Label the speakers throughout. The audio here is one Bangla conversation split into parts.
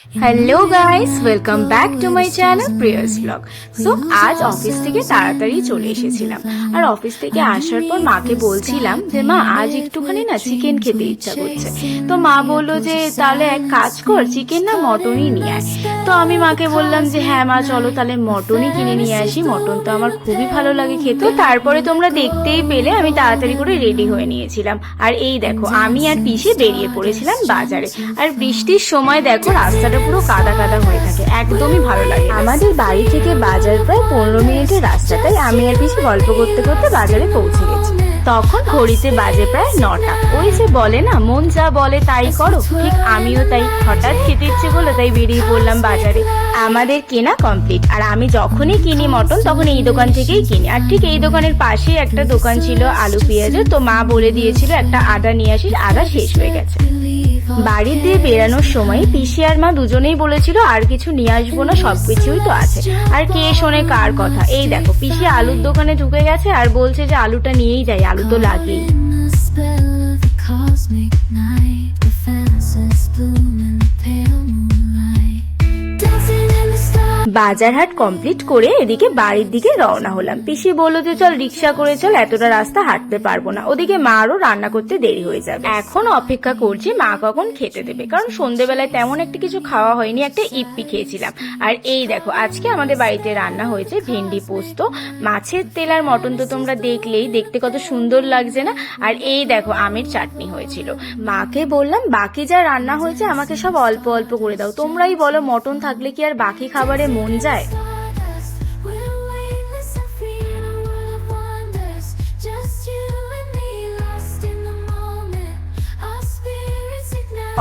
Speaker 1: Hello guys, welcome back to my channel Prius blog. So আজ অফিস থেকে তাড়াতাড়ি চলে এসেছিলাম, আর অফিস থেকে আসার পর মাকে বলছিলাম যে মা আজ একটুখানি না চিকেন খেতে ইচ্ছা করছে। তো মা বললো যে তাহলে এক কাজ কর, চিকেন না মটনই নিয়ে আয়। তো আমি মাকে বললাম যে হ্যাঁ মা চলো তাহলে মটনই কিনে নিয়ে আসি, মটন তো আমার খুবই ভালো লাগে খেতে। তারপরে তোমরা দেখতেই পেলে আমি তাড়াতাড়ি করে রেডি হয়ে নিয়েছিলাম, আর এই দেখো আমি আর পিসি বেরিয়ে পড়েছিলাম বাজারে। আর বৃষ্টির সময় দেখো রাস্তাটা পুরো কাদা কাদা হয়ে থাকে, একদমই ভালো লাগে। আমাদের বাড়ি থেকে বাজার প্রায় 15 মিনিটের রাস্তা, তাই আমি আর পিসি গল্প করতে করতে বাজারে পৌঁছে গেছি। তখন ঘড়িতে বাজে প্রায় 9টা। ওই যে বলে না মন যা বলে তাই করো, ঠিক আমিও তাই হঠাৎ খেতে ইচ্ছে করলো তাই বেরিয়ে পড়লাম বাজারে। আমাদের কেনা কমপ্লিট, আর আমি যখনই কিনি মটন তখন এই দোকান থেকেই কিনি। আর ঠিক এই দোকানের পাশেই একটা দোকান ছিল আলু পেঁয়াজের, তো মা বলে দিয়েছিল একটা আদা নিয়ে আসিস, আদা শেষ হয়ে গেছে। বাড়ি দিয়ে বেরানোর সময় পিসি আর মা দুজনেই বলেছিল আর কিছু নিয়ে আসবো না, সবকিছুই তো আছে। আর কে শোনে কার কথা, এই দেখো পিসি আলুর দোকানে ঢুকে গেছে আর বলছে যে আলুটা নিয়েই যাই, আলু তো লাগেই। বাজার হাট কমপ্লিট করে এদিকে বাড়ির দিকে রওনা হলাম। পিসি বললো যে চল রিক্সা করে চল, এতটা রাস্তা হাঁটতে পারবো না। ওদিকে মারও রান্না করতে দেরি হয়ে যাবে। এখন অপেক্ষা করছি মা কখন খেতে দেবে, কারণ সন্ধ্যেবেলায় তেমন একটা কিছু খাওয়া হয়নি, একটা ইপি খেয়েছিলাম। আর এই দেখো আজকে আমাদের বাড়িতে রান্না হয়েছে ভেন্ডি পোস্ত, মাছের তেল আর মটন তো তোমরা দেখলেই, দেখতে কত সুন্দর লাগছে না। আর এই দেখো আমের চাটনি হয়েছিল। মাকে বললাম বাকি যা রান্না হয়েছে আমাকে সব অল্প অল্প করে দাও, তোমরাই বলো মটন থাকলে কি আর বাকি খাবারে মন যায়?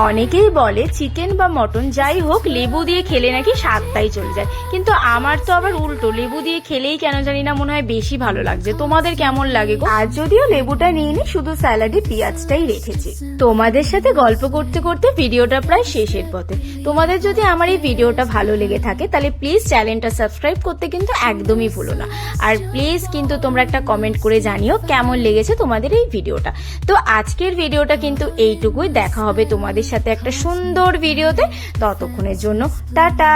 Speaker 1: অনেকেই বলে চিকেন বা মটন যাই হোক লেবু দিয়ে খেলে নাকি স্বাদটাই চলে যায়, কিন্তু আমার তো আবার উল্টো, লেবু দিয়ে খেলেই কেন জানি না মনে হয় বেশি ভালো লাগছে। তোমাদের কেমন লাগে গো? আর যদিও লেবুটা নিয়ে নি, শুধু স্যালাডে পেঁয়াজটাই রেখেছি। তোমাদের সাথে গল্প করতে করতে ভিডিওটা প্রায় শেষের পথে। তোমাদের যদি আমার এই ভিডিওটা ভালো লেগে থাকে তাহলে প্লিজ চ্যানেলটা সাবস্ক্রাইব করতে কিন্তু একদমই ভুলো না। আর প্লিজ কিন্তু তোমরা একটা কমেন্ট করে জানিও কেমন লেগেছে তোমাদের এই ভিডিওটা। তো আজকের ভিডিওটা কিন্তু এইটুকুই, দেখা হবে তোমাদের সাথে একটা সুন্দর ভিডিওতে। ততক্ষণের জন্য টাটা।